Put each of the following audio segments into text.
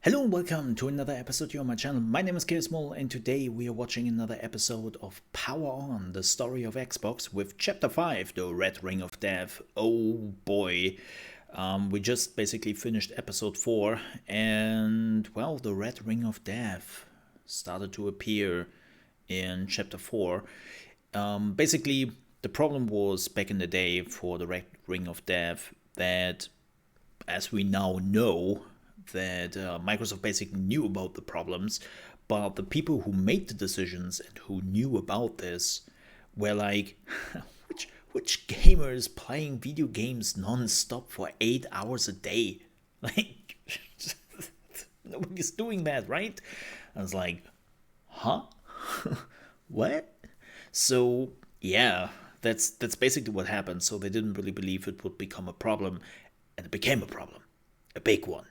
Hello and welcome to another episode here on my channel. My name is ChaosMole and today we are watching another episode of Power On, the story of Xbox with Chapter 5, the Red Ring of Death. Oh boy, we just basically finished episode 4 and well, the Red Ring of Death started to appear in Chapter 4. Basically, the problem was back in the day for the Red Ring of Death that, as we now know, that Microsoft basically knew about the problems, but the people who made the decisions and who knew about this were like, which gamer is playing video games non-stop for 8 hours a day? Like, nobody's doing that, right? I was like, huh? What? So yeah, that's basically what happened. So they didn't really believe it would become a problem, and it became a problem, a big one.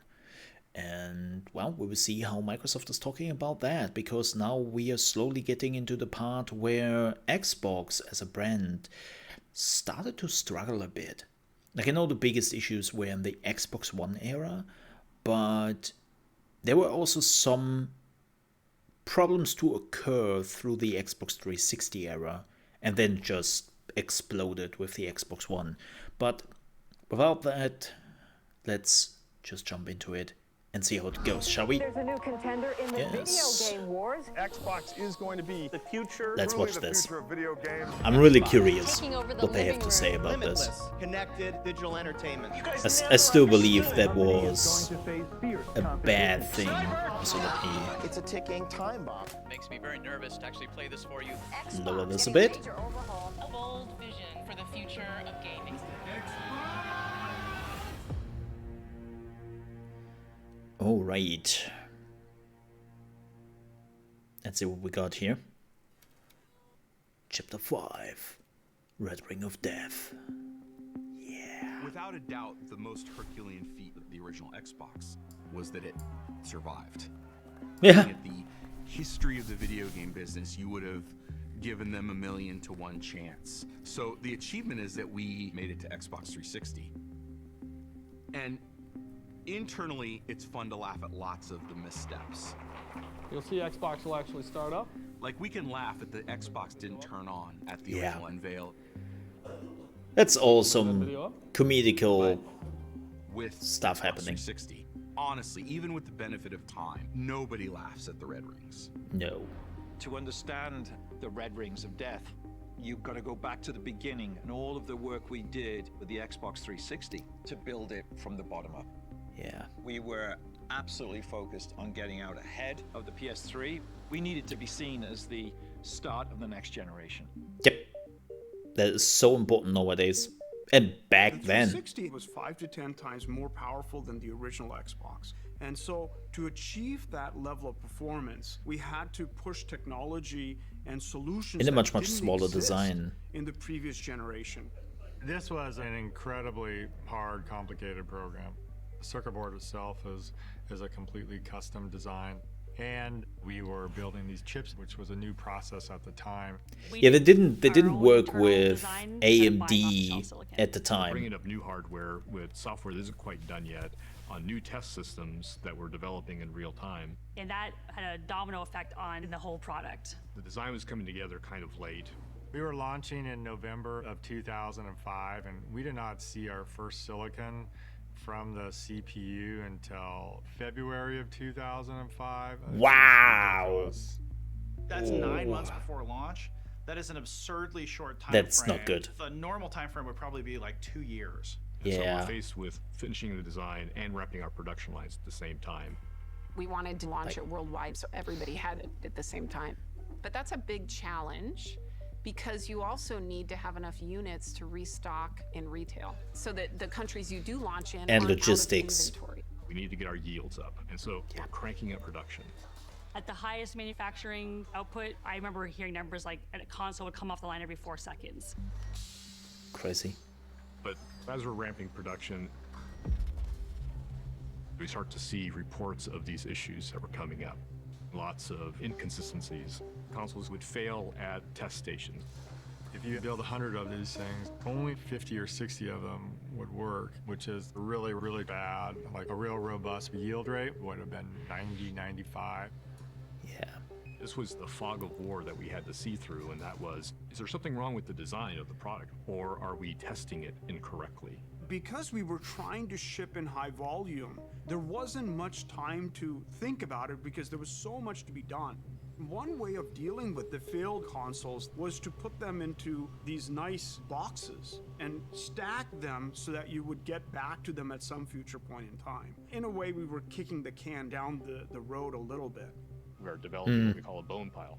And well, we will see how Microsoft is talking about that, because now we are slowly getting into the part where Xbox as a brand started to struggle a bit. Like, I know the biggest issues were in the Xbox One era, but there were also some problems to occur through the Xbox 360 era and then just exploded with the Xbox One. But without that, let's just jump into it and see how it goes, shall we? There's a new contender in the video game wars. Xbox is going to be the future. Let's watch truly the this. future of video games. I'm really curious what they have to say about this. Limitless, connected digital entertainment. I still believe that was a bad thing. So let me It's a ticking time bomb. Makes me very nervous to actually play this for you. lower this a bit. A bold vision for the future of gaming. All right. Let's see what we got here. Chapter 5, Red Ring of Death. Yeah. Without a doubt, the most Herculean feat of the original Xbox was that it survived. Yeah. Looking at the history of the video game business, you would have given them 1,000,000 to 1 chance. So the achievement is that we made it to Xbox 360. And internally, it's fun to laugh at lots of the missteps. You'll see Xbox will actually start up. Like, we can laugh at the Xbox didn't turn on at the Yeah. original unveil That's all some Video up. comedical with stuff Xbox happening. 360. Honestly, even with the benefit of time, nobody laughs at the red rings. No. To understand the red rings of death, you've got to go back to the beginning and all of the work we did with the Xbox 360 to build it from the bottom up. Yeah. We were absolutely focused on getting out ahead of the PS3. We needed to be seen as the start of the next generation. Yep. That is so important nowadays. And back The then. 360 was 5 to 10 times more powerful than the original Xbox. And so to achieve that level of performance, we had to push technology and solutions In a that much didn't smaller exist design. in the previous generation. This was an incredibly hard, complicated program. The circuit board itself is a completely custom design. And we were building these chips, which was a new process at the time. Yeah, they didn't work with AMD at the time. Bringing up new hardware with software that isn't quite done yet on new test systems that we're developing in real time. And that had a domino effect on the whole product. The design was coming together kind of late. We were launching in November of 2005, and we did not see our first silicon from the CPU until February of 2005. It's just Wow. ridiculous. That's 9 months before launch. That is an absurdly short time That's frame. not good. The normal time frame would probably be like 2 years. And so Yeah. we're faced with finishing the design and wrapping our production lines at the same time. We wanted to launch it worldwide so everybody had it at the same time. But that's a big challenge because you also need to have enough units to restock in retail so that the countries you do launch in And aren't logistics. out of inventory. We need to get our yields up, and so we're cranking up production. At the highest manufacturing output, I remember hearing numbers like a console would come off the line every 4 seconds. Crazy. But as we're ramping production, we start to see reports of these issues that were coming up. Lots of inconsistencies. Consoles would fail at test stations. If you build 100 of these things, only 50 or 60 of them would work, which is really, really bad. Like a real robust yield rate would have been 90, 95. Yeah. This was the fog of war that we had to see through, and that was, is there something wrong with the design of the product, or are we testing it incorrectly? Because we were trying to ship in high volume, there wasn't much time to think about it because there was so much to be done. One way of dealing with the failed consoles was to put them into these nice boxes and stack them so that you would get back to them at some future point in time. In a way, we were kicking the can down the road a little bit. We're developing what we call a bone pile.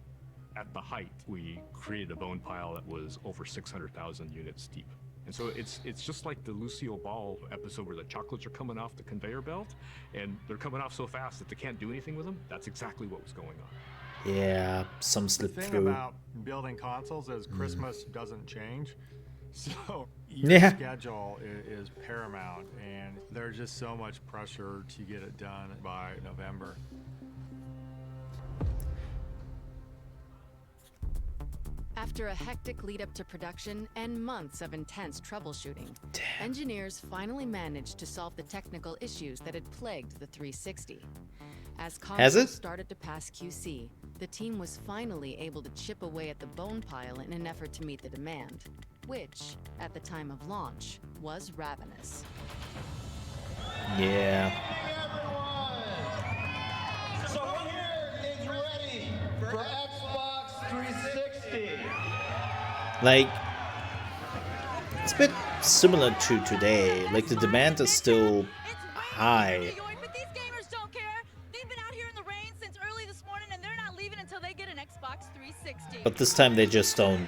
At the height, we created a bone pile that was over 600,000 units deep. And so it's just like the Lucille Ball episode where the chocolates are coming off the conveyor belt, and they're coming off so fast that they can't do anything with them. That's exactly what was going on. Yeah, some slip The thing through. about building consoles is Christmas doesn't change. So your Yeah. schedule is paramount, and there's just so much pressure to get it done by November. After a hectic lead up to production and months of intense troubleshooting, engineers finally managed to solve the technical issues that had plagued the 360. As consoles started to pass QC, the team was finally able to chip away at the bone pile in an effort to meet the demand, which, at the time of launch, was ravenous. Yeah. So here is ready for Xbox 360. Like, it's a bit similar to today. Like, the demand is still high. But these gamers don't care. They've been out here in the rain since early this morning, and they're not leaving until they get an Xbox 360. But this time they just don't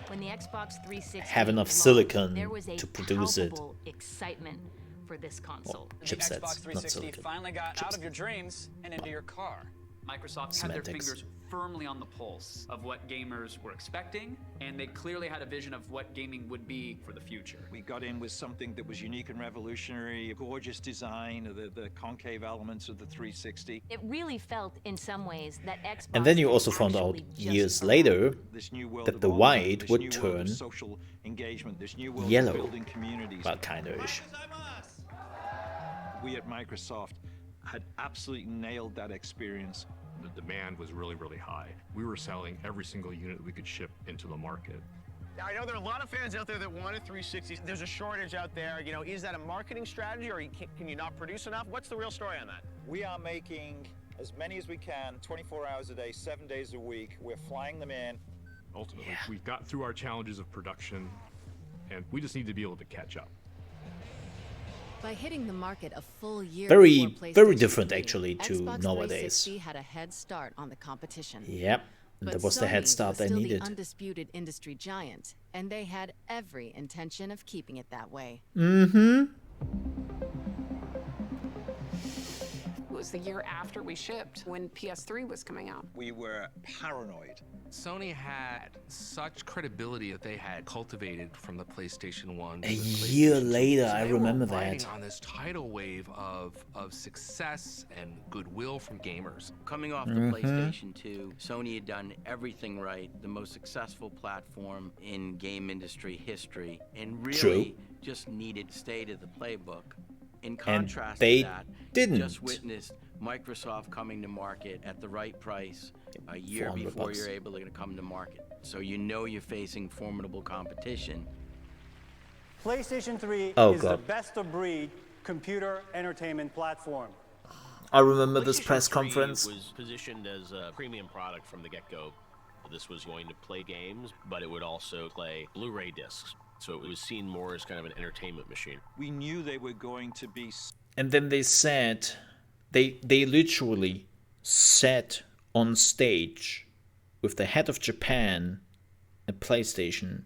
When the Xbox 360 have enough launched, silicon there was a to produce it. palpable excitement for this console. Chipsets, Xbox 360 not silicon. finally got out of your dreams and into your car. Microsoft had their Semantics. fingers firmly on the pulse of what gamers were expecting, and they clearly had a vision of what gaming would be for the future. We got in with something that was unique and revolutionary, a gorgeous design of the concave elements of the 360. It really felt, in some ways, that Xbox And then you had also found out actually just years arrived. later This new world that of the online, white this would new world turn of social engagement, this new world of yellow. building communities. Well, kinda-ish. We at Microsoft had absolutely nailed that experience. The demand was really, really high. We were selling every single unit that we could ship into the market. Now, I know there are a lot of fans out there that want a 360. There's a shortage out there. You know, is that a marketing strategy, or can you not produce enough? What's the real story on that? We are making as many as we can, 24 hours a day, 7 days a week. We're flying them in. Ultimately, we got through our challenges of production, and we just need to be able to catch up. By hitting the market a full year Very, before very PlayStation different 3, actually to Xbox nowadays. 360 had a head start on the competition. Yep, But that was the head Sony start was they still needed. the undisputed industry giant, and they had every intention of keeping it that way. It was the year after we shipped, when PS3 was coming out. We were paranoid. Sony had such credibility that they had cultivated from the PlayStation 1 to A the year PlayStation 2. later, So I they were remember riding that. on this tidal wave of success and goodwill from gamers. Coming off the PlayStation 2, Sony had done everything right, the most successful platform in game industry history, and really just needed to stay to the playbook. In contrast they to that, didn't. just witnessed Microsoft coming to market at the right price a year 400 before bucks. you're able to come to market. So you know you're facing formidable competition. PlayStation 3 Oh, is God. the best of breed computer entertainment platform. I remember this press PlayStation 3 conference. was positioned as a premium product from the get-go. This was going to play games, but it would also play Blu-ray discs. So it was seen more as kind of an entertainment machine. We knew they were going to be... And then they said, they literally sat on stage with the head of Japan at PlayStation.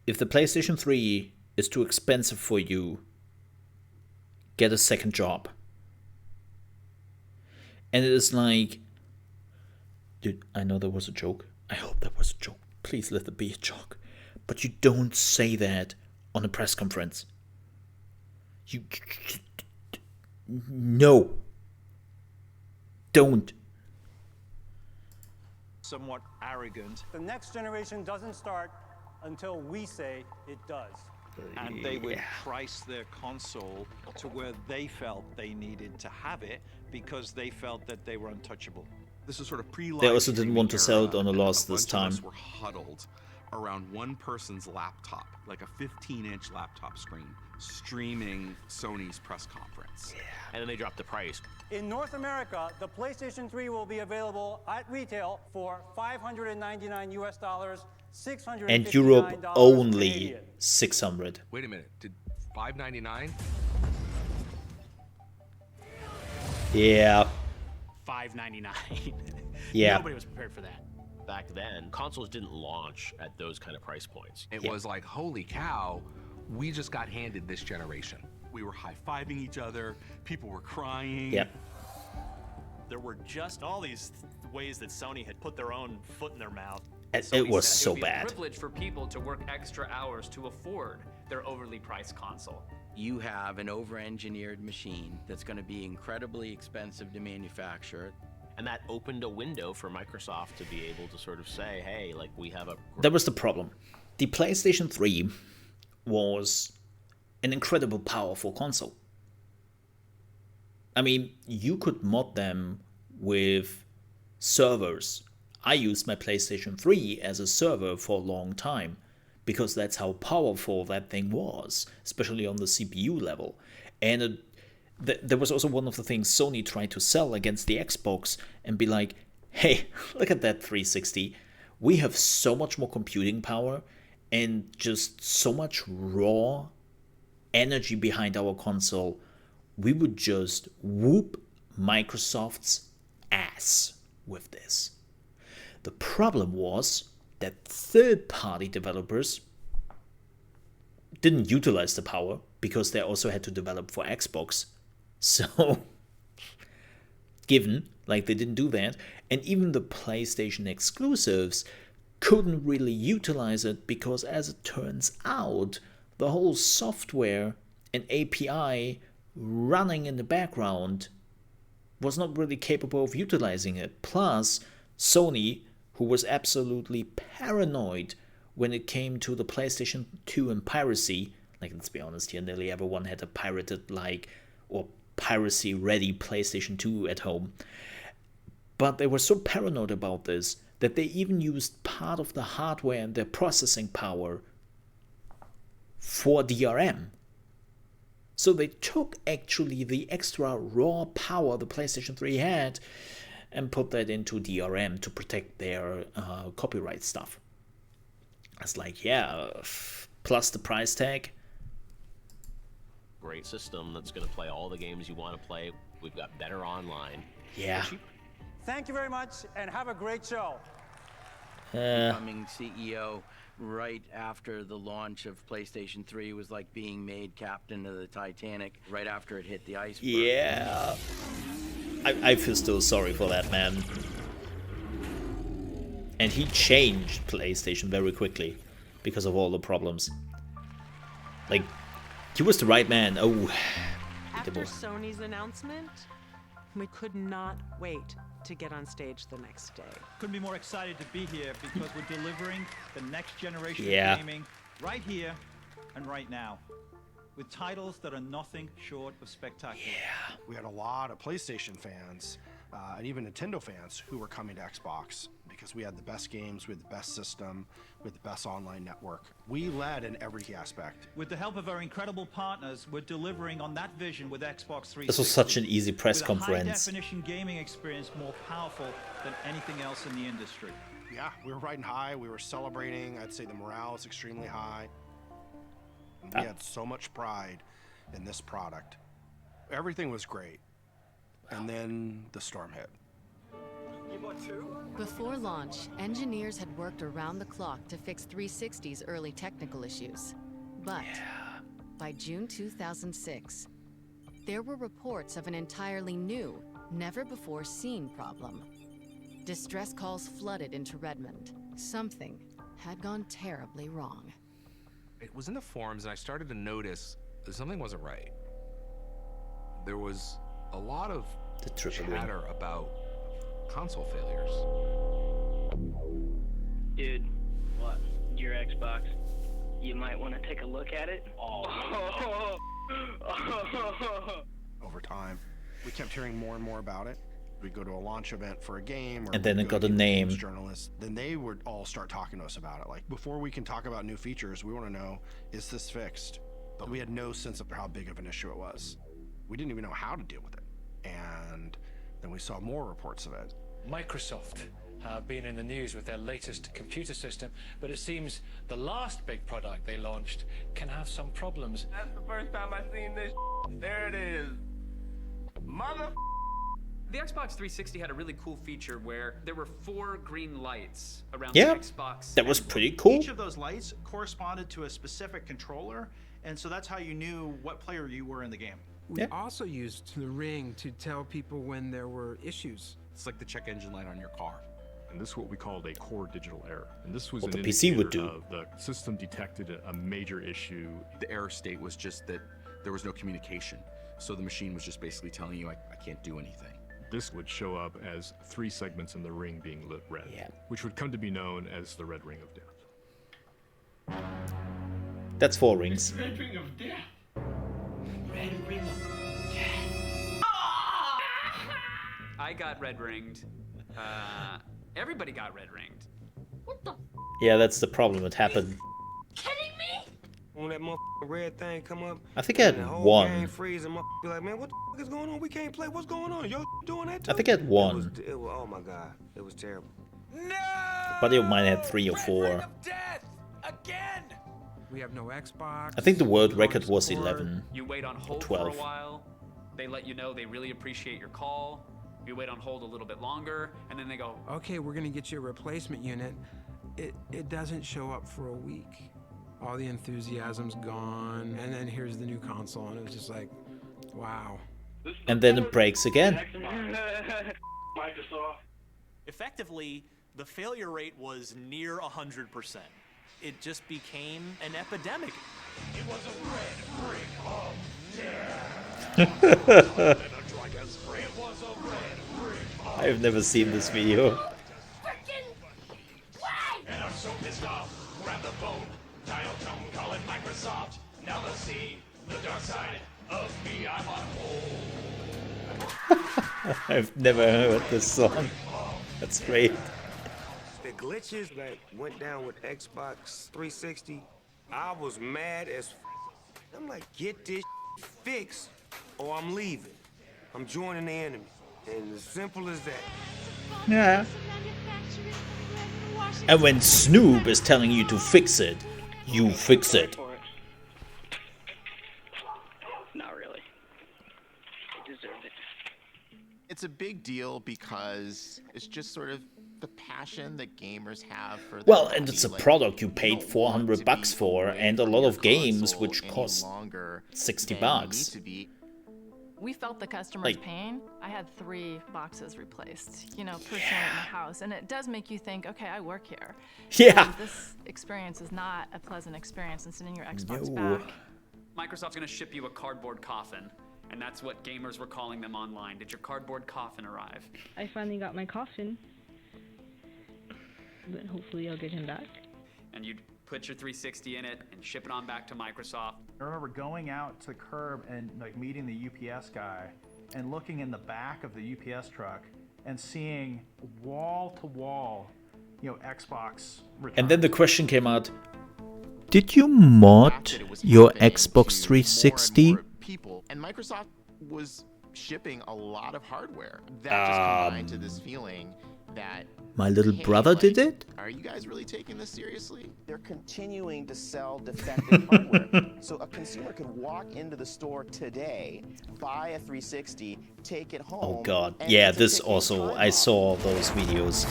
If the PlayStation 3 is too expensive for you, get a second job. And it is like, dude, I know that was a joke. I hope that was a joke. Please let it be a joke. But you don't say that on a press conference. No. Don't. somewhat arrogant. The next generation doesn't start until we say it does. And they would price their console to where they felt they needed to have it because they felt that they were untouchable. This is sort of They also didn't want to sell it on a loss this time. Us were huddled around one person's laptop, like a 15-inch laptop screen, streaming Sony's press conference. And then they dropped the price. In North America, the PlayStation 3 will be available at retail for $599 US, $659 And Europe only Canadian. 600. Wait a minute, did $599? Yeah. $599. Yeah. Nobody was prepared for that. Back then, consoles didn't launch at those kind of price points. It was like, holy cow, we just got handed this generation. We were high-fiving each other, people were crying. Yep. There were just all these ways that Sony had put their own foot in their mouth. It was said so it would be a bad. privilege for people to work extra hours to afford their overly priced console. You have an over-engineered machine that's going to be incredibly expensive to manufacture. And that opened a window for Microsoft to be able to sort of say, hey, like, we have a... That was the problem. The PlayStation 3 was an incredible powerful console. I mean, you could mod them with servers. I used my PlayStation 3 as a server for a long time because that's how powerful that thing was, especially on the CPU level. And there was also one of the things Sony tried to sell against the Xbox and be like, hey, look at that 360. We have so much more computing power and just so much raw energy behind our console. We would just whoop Microsoft's ass with this. The problem was that third-party developers didn't utilize the power because they also had to develop for Xbox. So, given, like, they didn't do that, and even the PlayStation exclusives couldn't really utilize it because, as it turns out, the whole software and API running in the background was not really capable of utilizing it. Plus, Sony, who was absolutely paranoid when it came to the PlayStation 2 and piracy, like, let's be honest here, nearly everyone had a pirated, like, or piracy-ready PlayStation 2 at home. But they were so paranoid about this that they even used part of the hardware and their processing power for DRM. So they took actually the extra raw power the PlayStation 3 had and put that into DRM to protect their copyright stuff. It's like, yeah, plus the price tag. Great system that's going to play all the games you want to play. We've got better online. Yeah. Thank you very much, and have a great show. Becoming CEO right after the launch of PlayStation 3 was like being made captain of the Titanic right after it hit the iceberg. Yeah. I feel still sorry for that man. And he changed PlayStation very quickly because of all the problems. Like, he was the right man. Oh. After Sony's announcement, we could not wait to get on stage the next day. Couldn't be more excited to be here because we're delivering the next generation Yeah. of gaming right here and right now, with titles that are nothing short of spectacular. Yeah. We had a lot of PlayStation fans and even Nintendo fans who were coming to Xbox because we had the best games, we had the best system, we had the best online network. We led in every aspect. With the help of our incredible partners, we're delivering on that vision with Xbox 360. This was such an easy press with conference. A high-definition gaming experience more powerful than anything else in the industry. Yeah, we were riding high, we were celebrating. I'd say the morale is extremely high. And we had so much pride in this product. Everything was great. And then the storm hit. Before launch, engineers had worked around the clock to fix 360's early technical issues. But by June 2006, there were reports of an entirely new, never-before-seen problem. Distress calls flooded into Redmond. Something had gone terribly wrong. It was in the forums, and I started to notice that something wasn't right. There was a lot of chatter about console failures. Dude, what? Your Xbox. You might want to take a look at it. Oh. Over time, we kept hearing more and more about it. We'd go to a launch event for a game, or And then it got a name. Journalists, then they would all start talking to us about it. Like, before we can talk about new features, we want to know, is this fixed? But we had no sense of how big of an issue it was. We didn't even know how to deal with it. And then we saw more reports of it. Microsoft have been in the news with their latest computer system, but it seems the last big product they launched can have some problems. That's the first time I've seen this. There it is. Mother. The Xbox 360 had a really cool feature where there were 4 green lights around Yeah, the Xbox. that was pretty cool. Each of those lights corresponded to a specific controller, and so that's how you knew what player you were in the game. We also used the ring to tell people when there were issues. It's like the check engine light on your car. And this is what we called a core digital error. And this was What an the PC would indicator do. of the system detected a major issue. The error state was just that there was no communication. So the machine was just basically telling you, I can't do anything. This would show up as 3 segments in the ring being lit red, which would come to be known as the red ring of death. That's 4 rings. Red ring of death. Red ring of death. I got red ringed. Everybody got red ringed. Yeah, that's the problem. It happened. Kidding me? When that motherfucking red thing come up, I think I had and the whole 1. game freeze and motherfucker be like, man, what the fuck is going on? We can't play. What's going on? Yo, doing that too? I think I had 1. It was, oh my god, it was terrible. But it might have 3 or 4. Again. We have no Xbox. I think the world record was 11. You wait on or hold for 12. a while. They let you know they really appreciate your call. You wait on hold a little bit longer, and then they go, Okay, we're gonna get you a replacement unit. It doesn't show up for a week. All the enthusiasm's gone, and then here's the new console, and it was just like, wow. And then it breaks again. Microsoft. Effectively, the failure rate was near 100%. It just became an epidemic. It was a red ring of death. I've never seen this video. And I'm so pissed off. Grab the phone. Dial tone, call it Microsoft. Now let's see the dark side of me. I'm on hold. I've never heard this song. That's great. The glitches that went down with Xbox 360, I was mad as I'm like, get this fixed or I'm leaving. I'm joining the enemy. And as simple as that. Yeah. And when Snoop is telling you to fix it, you fix it. Not really. You deserved it. It's a big deal because it's just sort of the passion that gamers have for their Well, and hobby. it's a Like, product you you paid don't $400 want to bucks be for, away and a from lot your of games console which any cost longer $60 than you bucks. need to be. We felt the customer's Like- pain. I had 3 boxes replaced, personally in the house. And it does make you think, okay, I work here. Yeah. And this experience is not a pleasant experience, and sending your Xbox No. back. Microsoft's gonna ship you a cardboard coffin. And that's what gamers were calling them online. Did your cardboard coffin arrive? I finally got my coffin, but hopefully I'll get him back. And you'd put your 360 in it and ship it on back to Microsoft. I remember going out to the curb and like meeting the UPS guy and looking in the back of the UPS truck and seeing wall to wall, Xbox returns. And then the question came out, did you mod your Xbox 360? People and Microsoft was shipping a lot of hardware. That just combined to this feeling that My little hey, brother like, did it? Are you guys really taking this seriously? They're continuing to sell defective hardware. So a consumer could walk into the store today, buy a 360, take it home. Oh god. and Yeah, it's a this ticking also, time I bomb. saw those videos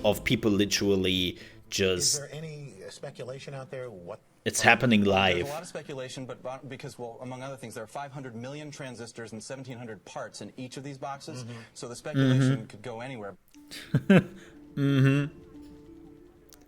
of people literally Is just, there any speculation out there what it's happening There's a live. lot of speculation, but because, well, among other things, there are 500 million transistors and 1,700 parts in each of these boxes, so the speculation could go anywhere.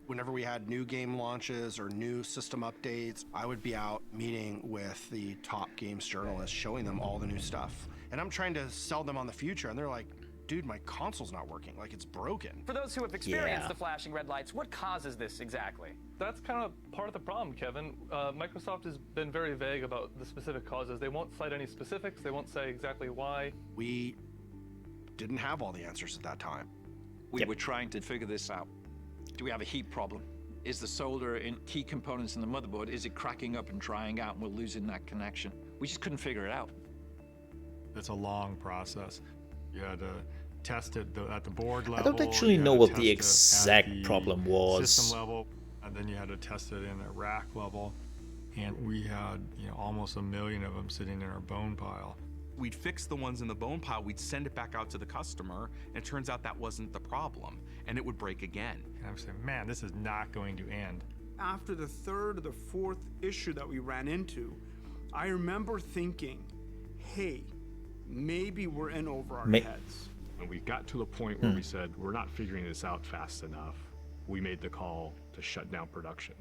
Whenever we had new game launches or new system updates, I would be out meeting with the top games journalists, showing them all the new stuff. And I'm trying to sell them on the future, and they're like, dude, my console's not working. Like, it's broken. For those who have experienced Yeah. the flashing red lights, what causes this exactly? That's kind of part of the problem, Kevin. Microsoft has been very vague about the specific causes. They won't cite any specifics. They won't say exactly why. We didn't have all the answers at that time. We were trying to figure this out. Do we have a heat problem? Is the solder in key components in the motherboard, is it cracking up and drying out and we're losing that connection? We just couldn't figure it out. It's a long process. You had to test it at the board level. I don't actually you had know to what test the it exact at the problem was. System level, and then you had to test it in the rack level. And we had, almost 1 million of them sitting in our bone pile. We'd fix the ones in the bone pile, we'd send it back out to the customer, and it turns out that wasn't the problem, and it would break again. And I'm saying, man, this is not going to end. After the third or the fourth issue that we ran into, I remember thinking, hey, maybe we're in over our heads. When we got to the point where we said, we're not figuring this out fast enough, we made the call to shut down production.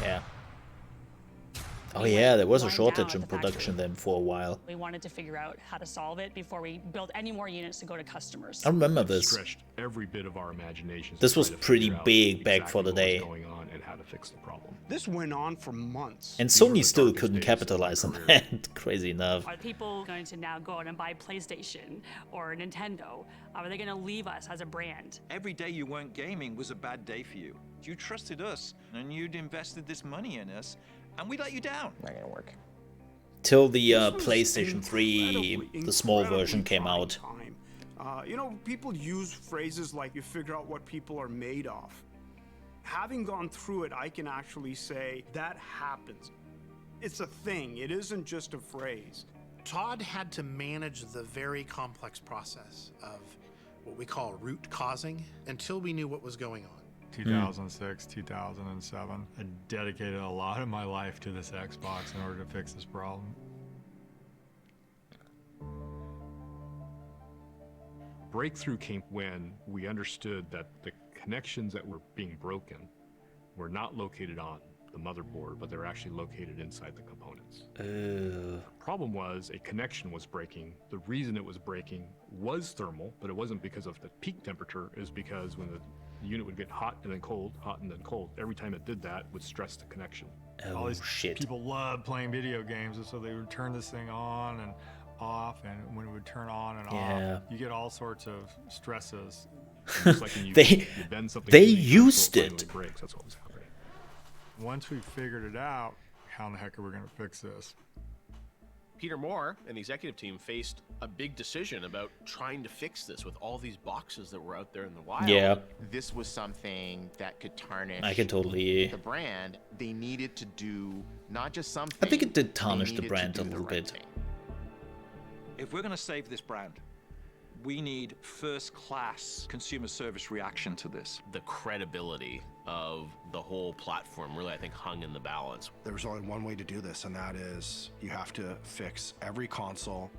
Yeah. Oh yeah, there was a shortage in production then for a while. We wanted to figure out how to solve it before we built any more units to go to customers. I remember this. Stretched every bit of our imagination. This was pretty big back for the day. Going on and how to fix the problem. This went on for months. And Sony still couldn't capitalize on that, crazy enough. Are people going to now go out and buy PlayStation or Nintendo? Are they going to leave us as a brand? Every day you weren't gaming was a bad day for you. You trusted us and you'd invested this money in us, and we let you down. Not gonna work. Till the PlayStation 3, the small version came out. People use phrases like you figure out what people are made of. Having gone through it, I can actually say that happens. It's a thing. It isn't just a phrase. Todd had to manage the very complex process of what we call root causing until we knew what was going on. 2006, 2007. I dedicated a lot of my life to this Xbox in order to fix this problem. Breakthrough came when we understood that the connections that were being broken were not located on the motherboard, but they're actually located inside the components. The problem was a connection was breaking. The reason it was breaking was thermal, but it wasn't because of the peak temperature. It was because when the unit would get hot and then cold, hot and then cold. Every time it did that, it would stress the connection. All these people love playing video games, and so they would turn this thing on and off, and when it would turn on and off, you get all sorts of stresses. Just like when you bend something they to the used console, it. finally breaks. That's what was happening. Once we figured it out, how in the heck are we going to fix this? Peter Moore and the executive team faced a big decision about trying to fix this with all these boxes that were out there in the wild. Yeah. This was something that could tarnish I can totally. the brand. They needed to do not just something. I think it did tarnish they the needed brand to a do the little right bit. thing. If we're going to save this brand, we need first-class consumer service reaction to this. The credibility of the whole platform really, I think, hung in the balance. There's only one way to do this, and that is you have to fix every console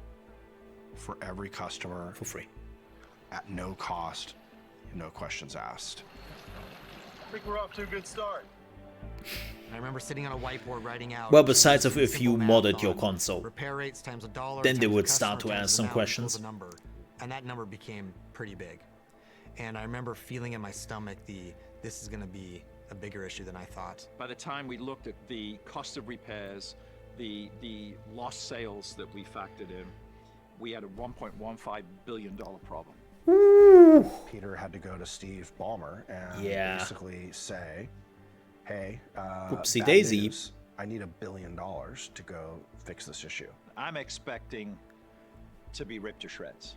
for every customer for free at no cost, no questions asked. I think we're off to a good start. I remember sitting on a whiteboard writing out. Well, besides of if you modded your console, repair rates times $1. then they times would the start customer to times ask the some amount questions. equals a number. And that number became pretty big. And I remember feeling in my stomach this is going to be a bigger issue than I thought. By the time we looked at the cost of repairs, the lost sales that we factored in, we had a $1.15 billion problem. Peter had to go to Steve Ballmer and basically say, hey, Whoopsie bad daisy. news. I need $1 billion to go fix this issue. I'm expecting to be ripped to shreds.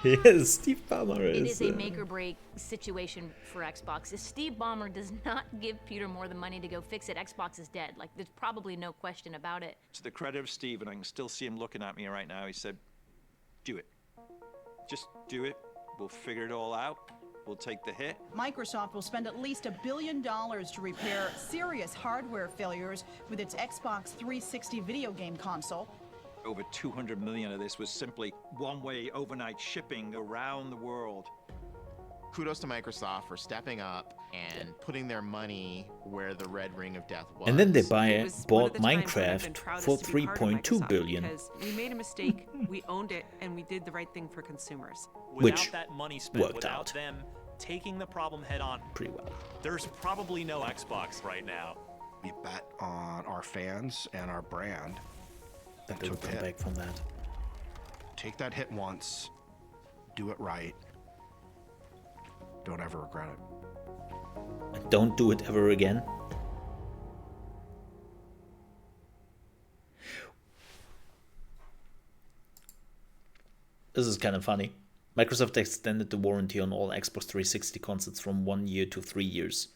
Yes, Steve Ballmer It is. is a make or break situation for Xbox. If Steve Ballmer does not give Peter Moore the money to go fix it, Xbox is dead. Like, there's probably no question about it. To the credit of Steve, and I can still see him looking at me right now, he said, do it. Just do it. We'll figure it all out. We'll take the hit. Microsoft will spend at least $1 billion to repair serious hardware failures with its Xbox 360 video game console. Over 200 million of this was simply one-way overnight shipping around the world. Kudos to Microsoft for stepping up and putting their money where the red ring of death was. And then they bought times when I've been Minecraft proudest for to be part of 3.2 Microsoft, billion. Because we made a mistake, we owned it, and we did the right thing for consumers. Without Which that money spent, worked without out them taking the problem head on, pretty well. There's probably no Xbox right now. We bet on our fans and our brand. That they'll come back from that. Take that hit once, do it right. Don't ever regret it. And don't do it ever again. This is kind of funny. Microsoft extended the warranty on all Xbox 360 consoles from 1 year to 3 years.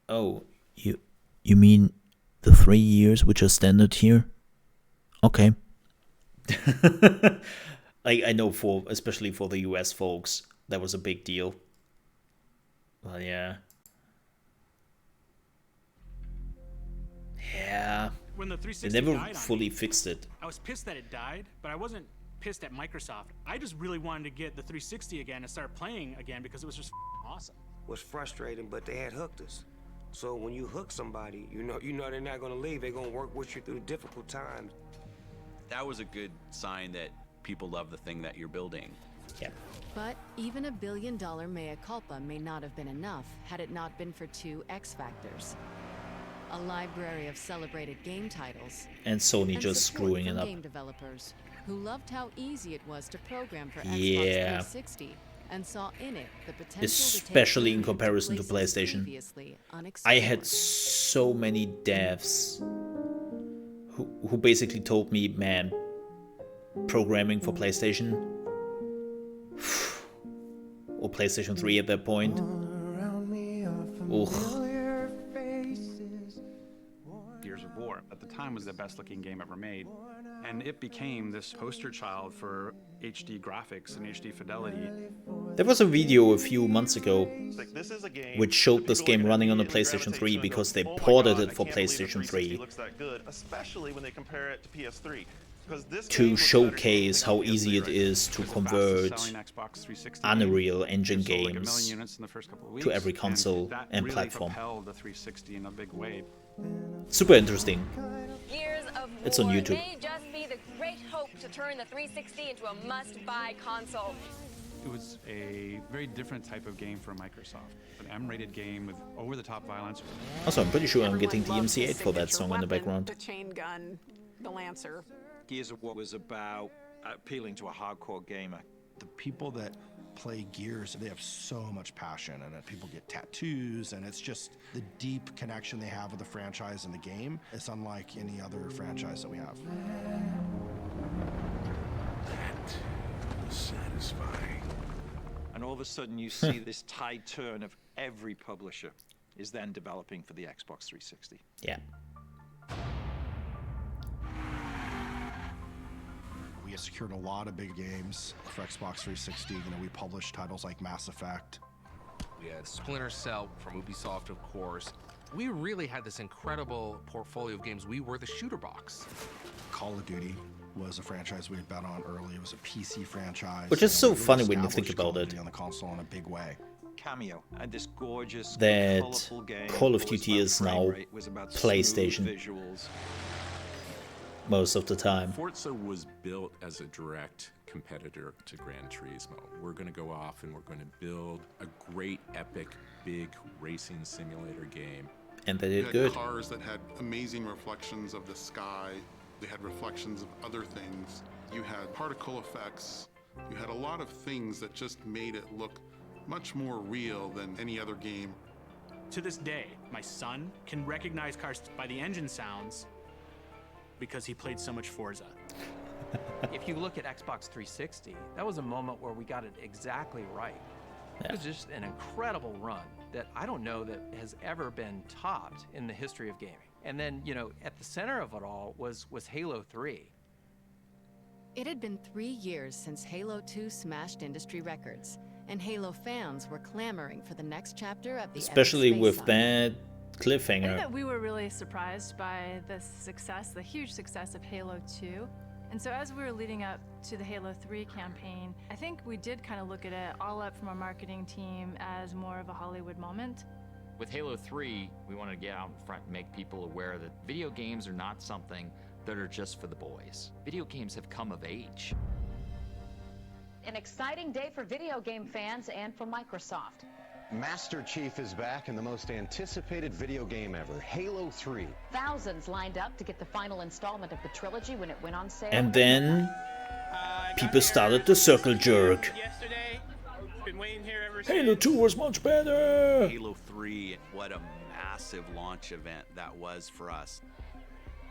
Oh, you mean the 3 years which are standard here? Okay. I know especially for the US folks, that was a big deal. Well, yeah. Yeah. When the They 360 never died on fully me, fixed it. I was pissed that it died, but I wasn't pissed at Microsoft. I just really wanted to get the 360 again and start playing again because it was just awesome. Was frustrating, but they had hooked us. So when you hook somebody, you know they're not going to leave. They're going to work with you through the difficult times. That was a good sign that people love the thing that you're building. Yeah. But even $1 billion mea culpa may not have been enough had it not been for 2 X factors. A library of celebrated game titles. And Sony just support screwing from it up. game developers who loved how easy it was to program for Xbox Yeah. 360 and saw in it the potential Especially to in take comparison to places PlayStation. previously I unexplored. had so many devs who basically told me, man, programming for PlayStation or PlayStation 3 at that point. Ugh. Gears of War at the time was the best looking game ever made, and it became this poster child for HD graphics and HD fidelity. There was a video a few months ago Like, this is a game which showed this game running on a immediately PlayStation gravitate 3 to and go, because they "Oh my ported God, it for I can't believe the PlayStation 360 3 looks that good," especially when they compare it to PS3. Because this game to looks better showcase than how PS3 easy it right is to It was the convert fastest-selling Xbox 360 Unreal game. Engine It sold like 1 million games units in the first couple of to weeks, every console that and really platform. propelled the 360 in a big way. Super interesting. Years of It's on War YouTube. may just be the great hope to turn the 360 into a must-buy console. It was a very different type of game for Microsoft. An M-rated game with over-the-top violence. Also, I'm pretty sure I'm getting the MC8 for that song in the background. The chain gun, the Lancer. Gears of War was about appealing to a hardcore gamer. The people that play Gears, they have so much passion, and people get tattoos, and it's just the deep connection they have with the franchise and the game. It's unlike any other franchise that we have. That was satisfying. And all of a sudden you see this tide turn of every publisher is then developing for the Xbox 360. Yeah. We have secured a lot of big games for Xbox 360. We published titles like Mass Effect. We had Splinter Cell from Ubisoft, of course. We really had this incredible portfolio of games. We were the shooter box. Call of Duty was a franchise we had bet on early. It was a PC franchise. Which is so We really funny when you think established about Call of it. Duty on the console in a big way. Cameo and this gorgeous, That colorful game. Call of was Duty about is frame now rate, was about smooth PlayStation visuals. most of the time. Forza was built as a direct competitor to Gran Turismo. We're going to go off and we're going to build a great, epic, big racing simulator game. And they You did had good. cars that had amazing reflections of the sky. They had reflections of other things. You had particle effects. You had a lot of things that just made it look much more real than any other game. To this day, my son can recognize cars by the engine sounds because he played so much Forza. If you look at Xbox 360, that was a moment where we got it exactly right. It was just an incredible run that I don't know that has ever been topped in the history of gaming. And then, you know, at the center of it all was Halo 3. It had been 3 years since Halo 2 smashed industry records, and Halo fans were clamoring for the next chapter of the Especially epic with space that I think cliffhanger. that we were really surprised by the success, the huge success of Halo 2. And so as we were leading up to the Halo 3 campaign, I think we did kind of look at it all up from our marketing team as more of a Hollywood moment. With Halo 3, we wanted to get out in front and make people aware that video games are not something that are just for the boys. Video games have come of age. An exciting day for video game fans and for Microsoft. Master Chief is back in the most anticipated video game ever, Halo 3. Thousands lined up to get the final installment of the trilogy when it went on sale. And then people started the circle jerk. Been waiting here ever Halo 2 was much better. Halo 3, what a massive launch event that was for us.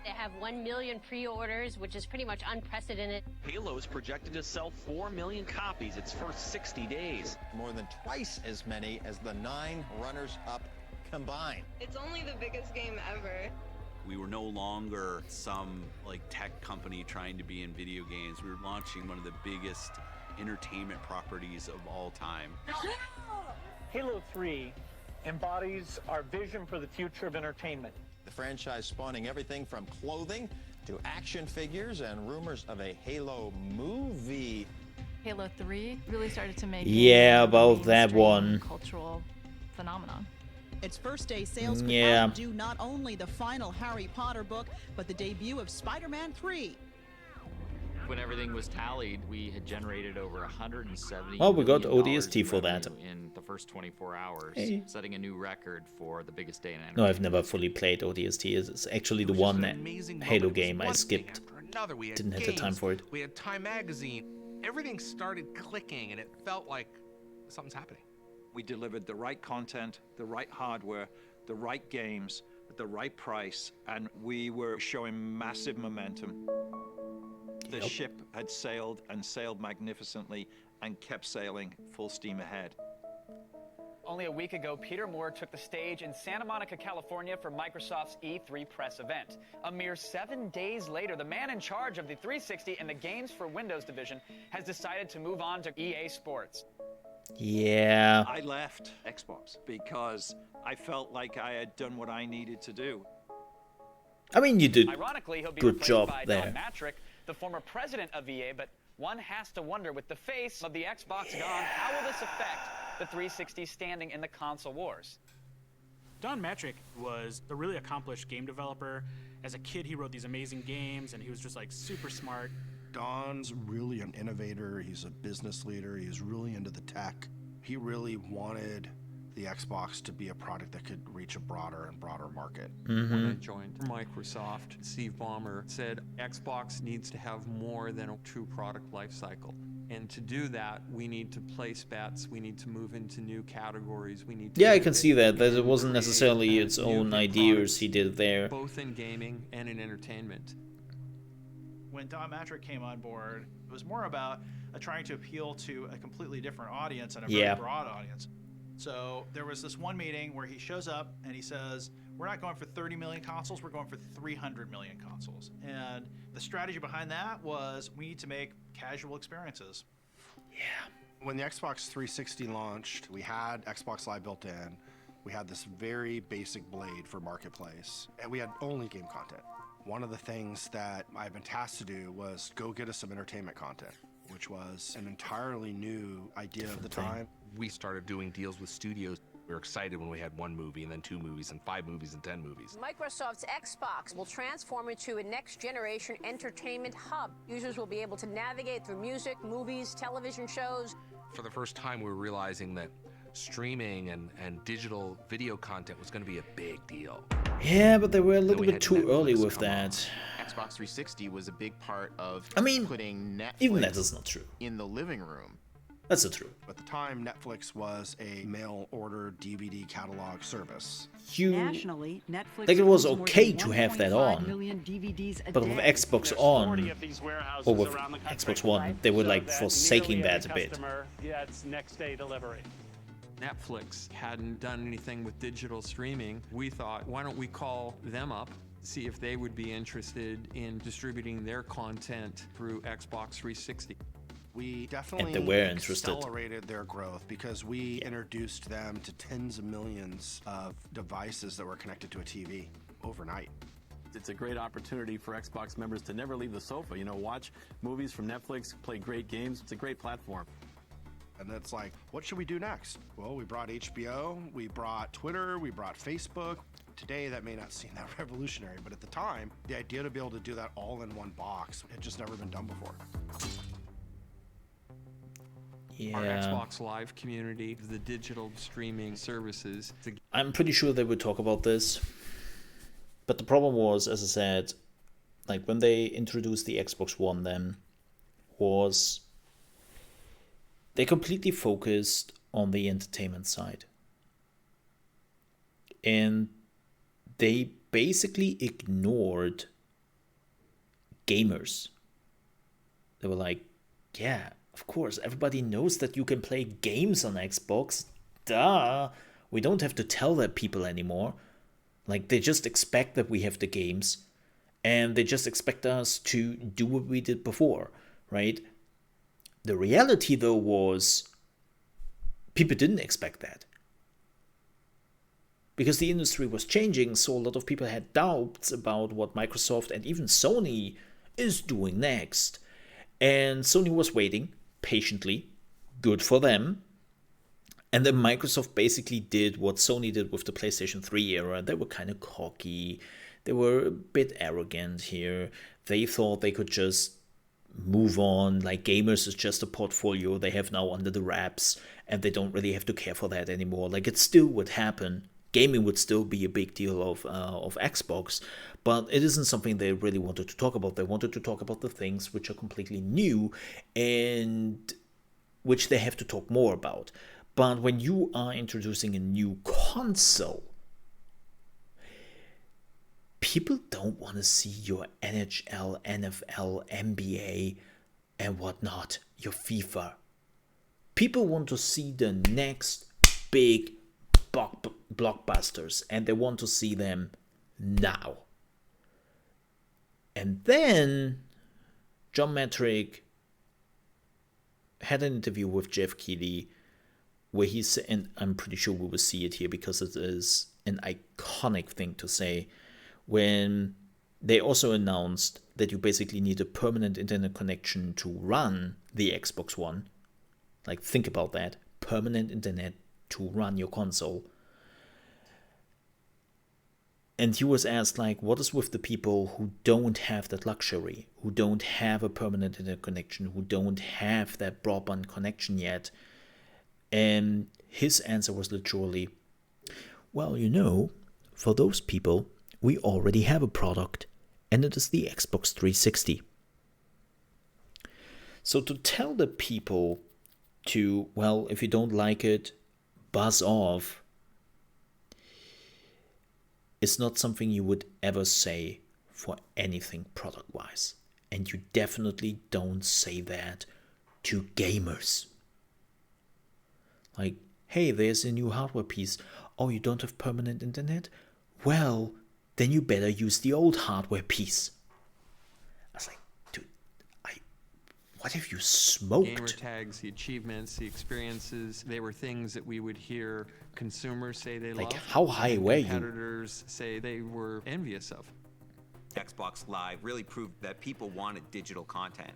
They have 1 million pre-orders, which is pretty much unprecedented. Halo is projected to sell 4 million copies its first 60 days. More than twice as many as the 9 runners-up combined. It's only the biggest game ever. We were no longer some like tech company trying to be in video games. We were launching one of the biggest entertainment properties of all time. Halo 3 embodies our vision for the future of entertainment. The franchise spawning everything from clothing to action figures and rumors of a Halo movie. Halo 3 really started to make about that one. Cultural phenomenon. Its first day sales could outdo not only the final Harry Potter book, but the debut of Spider-Man 3. When everything was tallied, we had generated over 170 Well, we got million ODST for that. in the first 24 hours, Hey. setting a new record for the biggest day in No, I've never fully played ODST. It's actually the one Halo game I skipped. Didn't have the time for it. We had Time Magazine. Everything started clicking, and it felt like something's happening. We delivered the right content, the right hardware, the right games, at the right price, and we were showing massive momentum. The ship had sailed and sailed magnificently and kept sailing full steam ahead. Only a week ago, Peter Moore took the stage in Santa Monica, California for Microsoft's E3 press event. A mere 7 days later, the man in charge of the 360 and the Games for Windows division has decided to move on to EA Sports. Yeah. I left Xbox because I felt like I had done what I needed to do. I mean, you did Ironically, he'll be good replaced job by there. Don Matrick, the former president of EA, but one has to wonder, with the face of the Xbox gone, how will this affect the 360 standing in the console wars? Don Matrick was a really accomplished game developer. As a kid, he wrote these amazing games, and he was just like super smart. Don's really an innovator. He's a business leader. He's really into the tech. He really wanted the Xbox to be a product that could reach a broader and broader market. When I joined Microsoft, Steve Ballmer said Xbox needs to have more than a true product lifecycle. And to do that, we need to place bets, we need to move into new categories, we need to... Yeah, I can see that it wasn't necessarily its own ideas he did there. Both in gaming and in entertainment. When Don Matrick came on board, it was more about trying to appeal to a completely different audience and a very broad audience. So there was this one meeting where he shows up and he says, we're not going for 30 million consoles, we're going for 300 million consoles. And the strategy behind that was we need to make casual experiences. When the Xbox 360 launched, we had Xbox Live built in. We had this very basic blade for Marketplace, and we had only game content. One of the things that I've been tasked to do was go get us some entertainment content, which was an entirely new idea of the time. We started doing deals with studios. We were excited when we had 1 movie and then 2 movies and 5 movies and 10 movies. Microsoft's Xbox will transform into a next-generation entertainment hub. Users will be able to navigate through music, movies, television shows. For the first time, we were realizing that streaming and digital video content was going to be a big deal. Yeah, but they were a little bit too early with that. Xbox 360 was a big part of putting Netflix even that is not true. In the living room. That's not true. At the time, Netflix was a mail-order DVD catalog service. Nationally, Netflix like it was owns more okay than to have that 1.5 on, million DVDs a but with day. Xbox on, or with Xbox One, they were like forsaking that a bit. Yeah, it's next day delivery. Netflix hadn't done anything with digital streaming. We thought, why don't we call them up, see if they would be interested in distributing their content through Xbox 360. We definitely accelerated their growth because we introduced them to tens of millions of devices that were connected to a TV overnight. It's a great opportunity for Xbox members to never leave the sofa. You know, watch movies from Netflix, play great games. It's a great platform. And it's like, what should we do next? Well, we brought HBO, we brought Twitter, we brought Facebook. Today, that may not seem that revolutionary, but at the time, the idea to be able to do that all in one box had just never been done before. Yeah. Our Xbox Live community, the digital streaming services. I'm pretty sure they would talk about this. But the problem was, as I said, like when they introduced the Xbox One then, was they completely focused on the entertainment side. And they basically ignored gamers. They were like, yeah, of course, everybody knows that you can play games on Xbox. Duh. We don't have to tell that people anymore. Like, they just expect that we have the games. And they just expect us to do what we did before, right? The reality, though, was people didn't expect that. Because the industry was changing, so a lot of people had doubts about what Microsoft and even Sony is doing next. And Sony was waiting patiently. Good for them. And then Microsoft basically did what Sony did with the PlayStation 3 era. They were kind of cocky. They were a bit arrogant here. They thought they could just move on. Like, gamers is just a portfolio they have now under the wraps. And they don't really have to care for that anymore. Like, it still would happen. Gaming would still be a big deal of Xbox, but it isn't something they really wanted to talk about. They wanted to talk about the things which are completely new and which they have to talk more about. But when you are introducing a new console, people don't want to see your NHL, NFL, NBA, and whatnot, your FIFA. People want to see the next big blockbusters, and they want to see them now. And then John Metrick had an interview with Jeff Keighley where he said, and I'm pretty sure we will see it here because it is an iconic thing to say, when they also announced that you basically need a permanent internet connection to run the Xbox One. Like, think about that. Permanent internet to run your console. And he was asked, like, what is with the people who don't have that luxury, who don't have a permanent internet connection, who don't have that broadband connection yet? And his answer was literally, well, you know, for those people, we already have a product, and it is the Xbox 360. So to tell the people to, well, if you don't like it, buzz off, is not something you would ever say for anything product-wise. And you definitely don't say that to gamers. Like, hey, there's a new hardware piece. Oh, you don't have permanent internet? Well, then you better use the old hardware piece. I was like, dude, what have you smoked? Gamer tags, the achievements, the experiences, they were things that we would hear consumers say they like, love. How high were you? Competitors say they were envious of. Xbox Live really proved that people wanted digital content.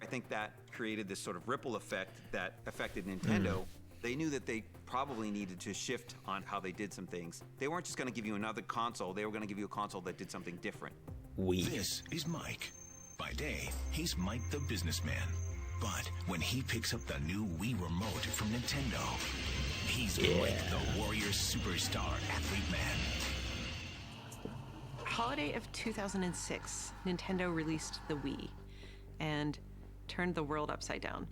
I think that created this sort of ripple effect that affected Nintendo. They knew that they probably needed to shift on how they did some things. They weren't just going to give you another console, they were going to give you a console that did something different. This is Mike. By day, he's Mike the businessman. But when he picks up the new Wii remote from Nintendo, he's Mike the warrior superstar athlete man. Holiday of 2006, Nintendo released the Wii and turned the world upside down.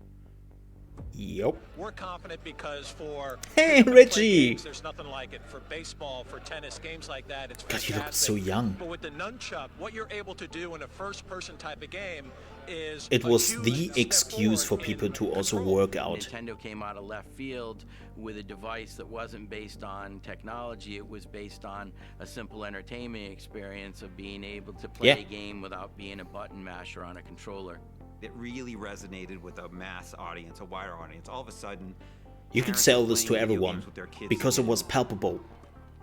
Yep. We're confident because for Hey, Richie! games, there's nothing like it. For baseball, for tennis, games like that, it's God, fantastic. you look so young. But with the nunchuck, what you're able to do in a first-person type of game is It was the excuse for people to also work out. Nintendo came out of left field with a device that wasn't based on technology. It was based on a simple entertainment experience of being able to play a game without being a button masher on a controller. It really resonated with a mass audience, a wider audience. All of a sudden, You could sell this to everyone because it was palpable.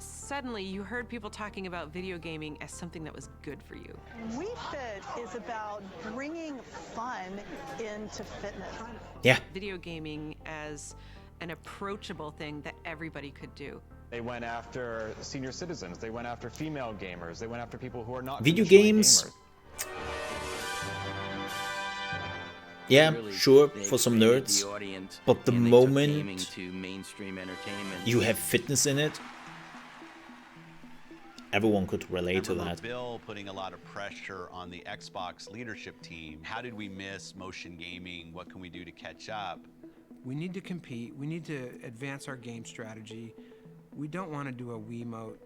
suddenly you heard people talking about video gaming as something that was good for you. Wii Fit is about bringing fun into fitness. Yeah. Video gaming as an approachable thing that everybody could do. They went after senior citizens. They went after female gamers. They went after people who are not video traditionally games. gamers. Yeah, Really, sure, they for some expanded nerds, the audience, but the and they took gaming moment to mainstream entertainment. you have fitness in it, everyone could relate to Remember that. Bill putting a lot of pressure on the Xbox leadership team. How did we miss motion gaming? What can we do to catch up? We need to compete. We need to advance our game strategy. We don't want to do a Wiimote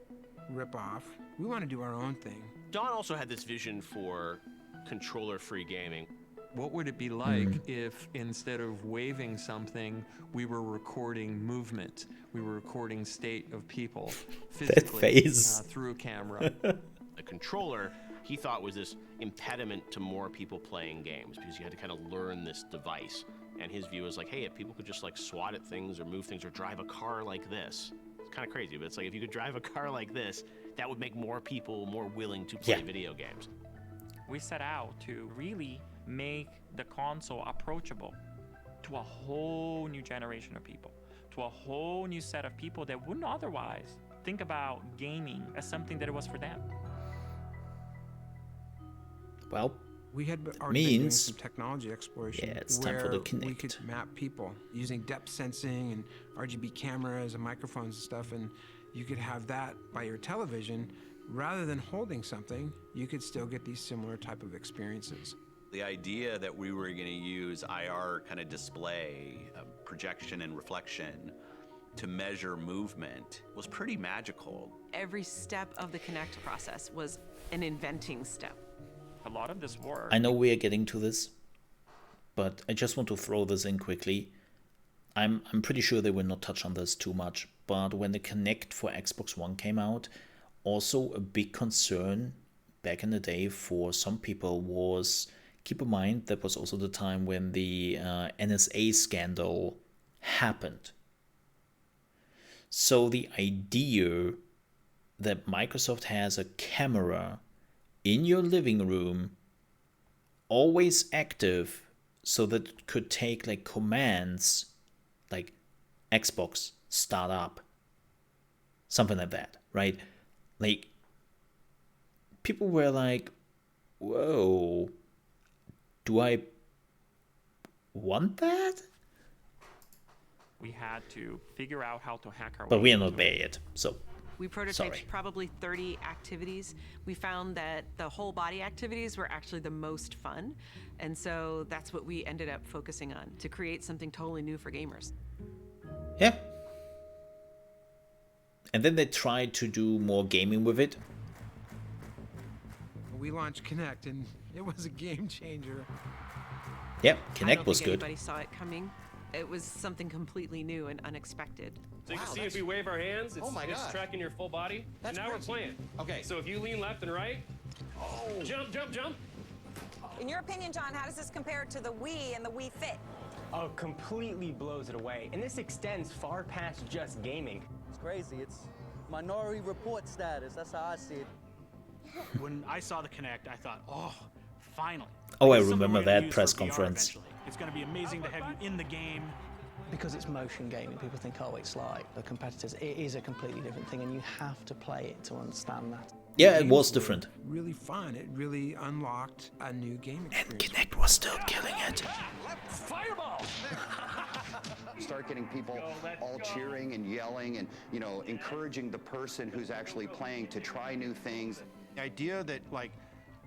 ripoff. We want to do our own thing. Don also had this vision for controller-free gaming. What would it be like if instead of waving something, we were recording movement? We were recording state of people physically through a camera. The controller, he thought, was this impediment to more people playing games because you had to kind of learn this device. And his view was like, hey, if people could just like swat at things or move things or drive a car like this. It's kind of crazy, but it's like if you could drive a car like this, that would make more people more willing to play video games. We set out to really make the console approachable to a whole new generation of people, to a whole new set of people that wouldn't otherwise think about gaming as something that it was for them. Well, we had already been doing some technology exploration it's time for where the Kinect. we could map people using depth sensing and RGB cameras and microphones and stuff, and you could have that by your television. Rather than holding something, you could still get these similar type of experiences. The idea that we were going to use IR kind of display, projection and reflection to measure movement was pretty magical. Every step of the Kinect process was an inventing step. A lot of this work. I know we are getting to this, but I just want to throw this in quickly. I'm pretty sure they will not touch on this too much, but when the Kinect for Xbox One came out, also a big concern back in the day for some people was, keep in mind, that was also the time when the NSA scandal happened. So the idea that Microsoft has a camera in your living room always active so that it could take like commands like Xbox start up, something like that, right? Like people were like, whoa, do I want that? We had to figure out how to hack our way. But we are not into there it. yet, so We prototyped sorry. probably 30 activities. We found that the whole body activities were actually the most fun. And so that's what we ended up focusing on, to create something totally new for gamers. Yeah. And then they tried to do more gaming with it. We launched Kinect, and it was a game changer. Yeah, I Kinect don't was think good. anybody saw it coming. It was something completely new and unexpected. So you can see if we wave our hands, it's tracking your full body. That's and now crazy. we're playing. Okay. So if you lean left and right, jump, jump, jump. In your opinion, John, how does this compare to the Wii and the Wii Fit? Oh, completely blows it away. And this extends far past just gaming. It's crazy. It's Minority Report status. That's how I see it. When I saw the Kinect, I thought, oh, finally. Oh, I This is something remember we're gonna that use press for VR conference. eventually. It's going to be amazing to have you in the game. Because it's motion gaming, people think, oh, it's like the competitors. It is a completely different thing, and you have to play it to understand that. Yeah, it was different. Really fun. It really unlocked a new game experience. And Kinect was still killing it. Fireball! Start getting people all cheering and yelling and, you know, encouraging the person who's actually playing to try new things. The idea that, like,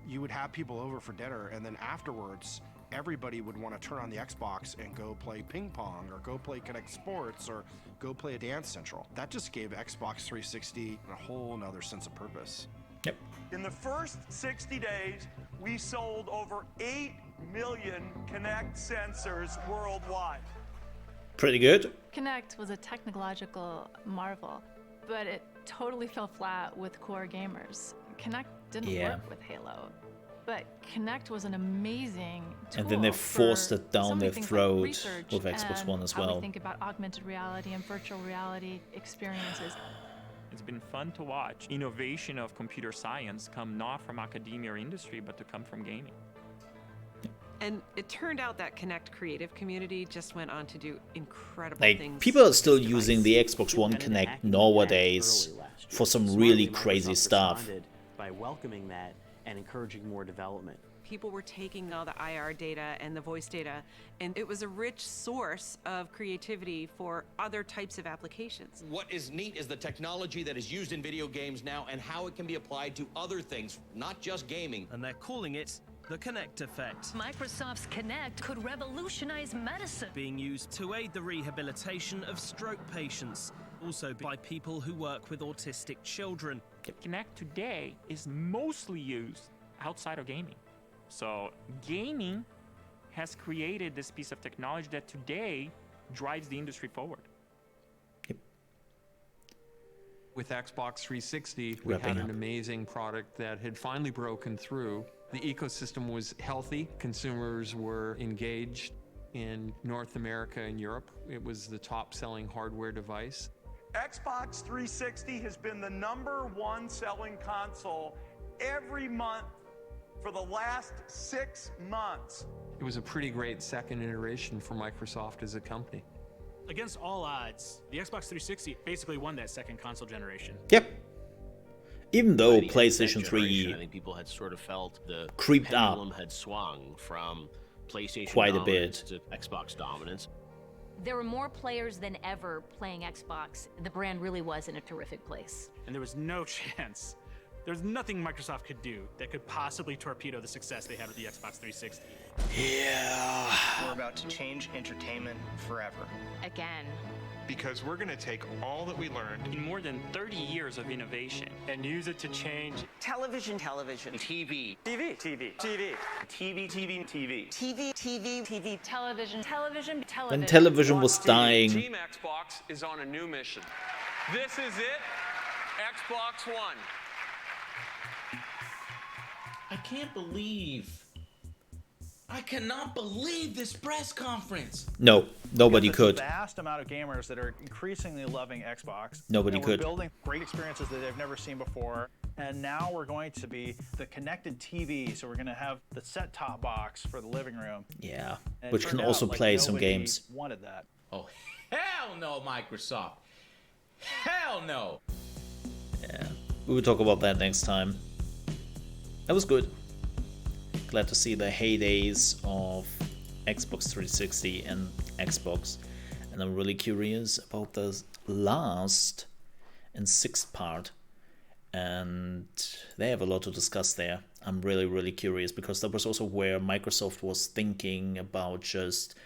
you would have people over for dinner, and then afterwards, everybody would want to turn on the Xbox and go play ping pong or go play Kinect Sports or go play a Dance Central. That just gave Xbox 360 a whole nother sense of purpose. Yep. In the first 60 days, we sold over 8 million Kinect sensors worldwide. Pretty good. Kinect was a technological marvel, but it totally fell flat with core gamers. Kinect didn't work with Halo, but Kinect was an amazing tool. And then they forced for it down so many their things like throat research with Xbox and One as how well. we think about augmented reality and virtual reality experiences. It's been fun to watch innovation of computer science come not from academia or industry, but to come from gaming. And it turned out that Kinect creative community just went on to do incredible Like, things. people are still using the Xbox One Kinect nowadays for some really crazy stuff. By welcoming that and encouraging more development. People were taking all the IR data and the voice data, and it was a rich source of creativity for other types of applications. What is neat is the technology that is used in video games now and how it can be applied to other things, not just gaming. And they're calling it the Kinect effect. Microsoft's Kinect could revolutionize medicine. Being used to aid the rehabilitation of stroke patients, also by people who work with autistic children. Kinect today is mostly used outside of gaming. So gaming has created this piece of technology that today drives the industry forward. With Xbox 360, we had an amazing product that had finally broken through. The ecosystem was healthy. Consumers were engaged. In North America and Europe, it was the top-selling hardware device. Xbox 360 has been the #1 selling console every month for the last 6 months. It was a pretty great second iteration for Microsoft as a company. Against all odds, the Xbox 360 basically won that second console generation. Yep. Even though By the end of that PlayStation generation, 3 I think people had sort of felt the creeped up pendulum had swung from PlayStation quite a dominance bit to Xbox dominance. There were more players than ever playing Xbox. The brand really was in a terrific place. And there was no chance. There's nothing Microsoft could do that could possibly torpedo the success they had with the Xbox 360. Yeah. We're about to change entertainment forever. Again. Because we're going to take all that we learned in more than 30 years of innovation and use it to change television, TV, TV, television. When television was dying. Team Xbox is on a new mission. This is it, Xbox One. I cannot believe this press conference. No, nobody could. There's a vast amount of gamers that are increasingly loving Xbox. Nobody and could. We're building great experiences that they've never seen before. And now we're going to be the connected TV. So we're going to have the set-top box for the living room. Yeah, and which can also play some games. Wanted that. Oh, hell no, Microsoft. Hell no. Yeah, we will talk about that next time. That was good. Glad to see the heydays of Xbox 360 and Xbox, and I'm really curious about the last and sixth part, and they have a lot to discuss there. I'm really curious because that was also where Microsoft was thinking about just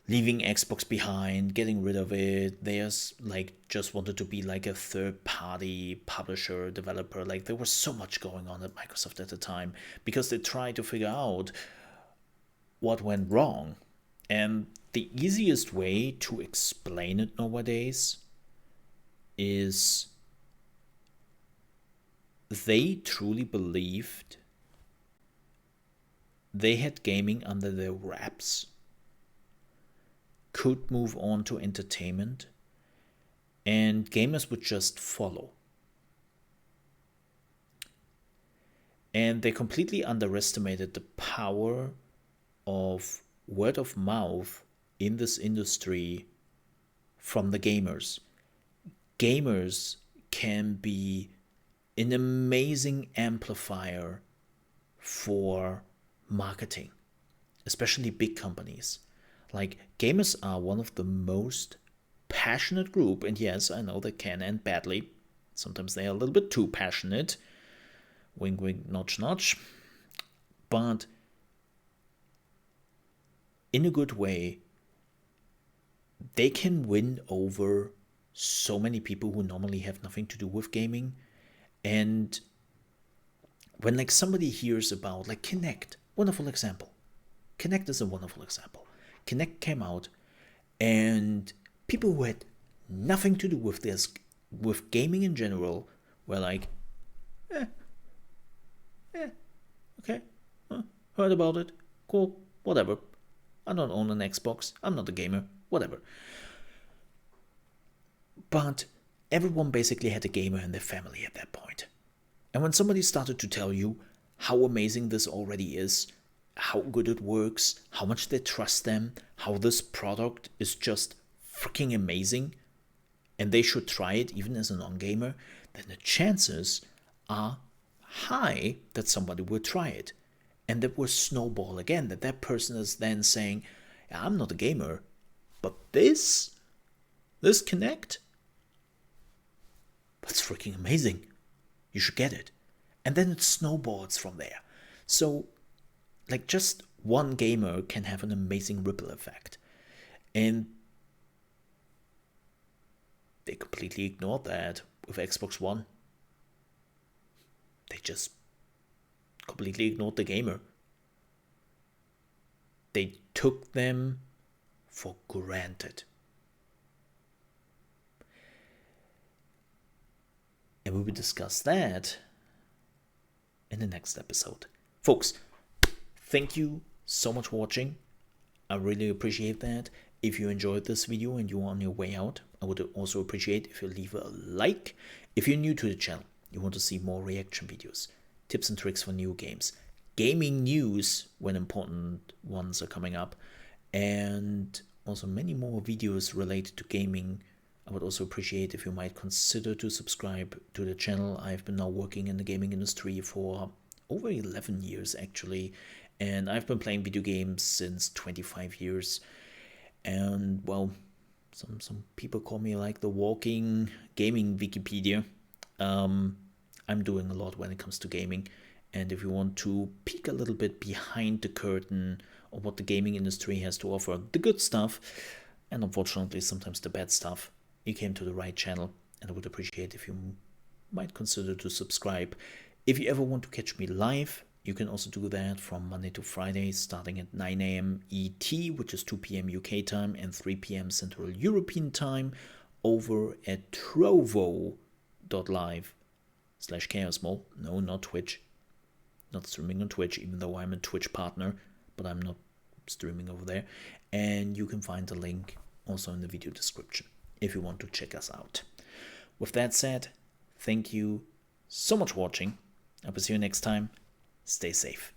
leaving Xbox behind, getting rid of it. They just wanted to be like a third-party publisher, developer. Like, there was so much going on at Microsoft at the time because they tried to figure out what went wrong. And the easiest way to explain it nowadays is they truly believed they had gaming under their wraps, could move on to entertainment, and gamers would just follow. And they completely underestimated the power of word of mouth in this industry from the gamers. Gamers can be an amazing amplifier for marketing, especially big companies. Like, gamers are one of the most passionate group, and yes, I know they can end badly. Sometimes they are a little bit too passionate. Wink, wink, notch, notch. But in a good way, they can win over so many people who normally have nothing to do with gaming. And when like somebody hears about like Kinect, wonderful example. Kinect is a wonderful example. Kinect came out, and people who had nothing to do with this, with gaming in general, were like, okay, heard about it, cool, whatever. I don't own an Xbox, I'm not a gamer, whatever. But everyone basically had a gamer in their family at that point. And when somebody started to tell you how amazing this already is, how good it works, how much they trust them, how this product is just freaking amazing, and they should try it even as a non-gamer, then the chances are high that somebody will try it. And that will snowball again, that person is then saying, yeah, I'm not a gamer, but this Kinect, that's freaking amazing. You should get it. And then it snowballs from there. So, like, just one gamer can have an amazing ripple effect. And they completely ignored that with Xbox One. They just completely ignored the gamer. They took them for granted. And we will discuss that in the next episode. Folks, thank you so much for watching. I really appreciate that. If you enjoyed this video and you're on your way out, I would also appreciate if you leave a like. If you're new to the channel, you want to see more reaction videos, tips and tricks for new games, gaming news when important ones are coming up, and also many more videos related to gaming, I would also appreciate if you might consider to subscribe to the channel. I've been now working in the gaming industry for over 11 years actually, and I've been playing video games since 25 years. And well, some people call me like the walking gaming Wikipedia. I'm doing a lot when it comes to gaming, and if you want to peek a little bit behind the curtain of what the gaming industry has to offer, the good stuff, and unfortunately sometimes the bad stuff, you came to the right channel, and I would appreciate if you might consider to subscribe. If you ever want to catch me live, you can also do that from Monday to Friday, starting at 9 AM ET, which is 2 PM UK time and 3 PM Central European time, over at trovo.live/ChaosMole. No, not Twitch. Not streaming on Twitch, even though I'm a Twitch partner, but I'm not streaming over there. And you can find the link also in the video description if you want to check us out. With that said, thank you so much for watching. I will see you next time. Stay safe.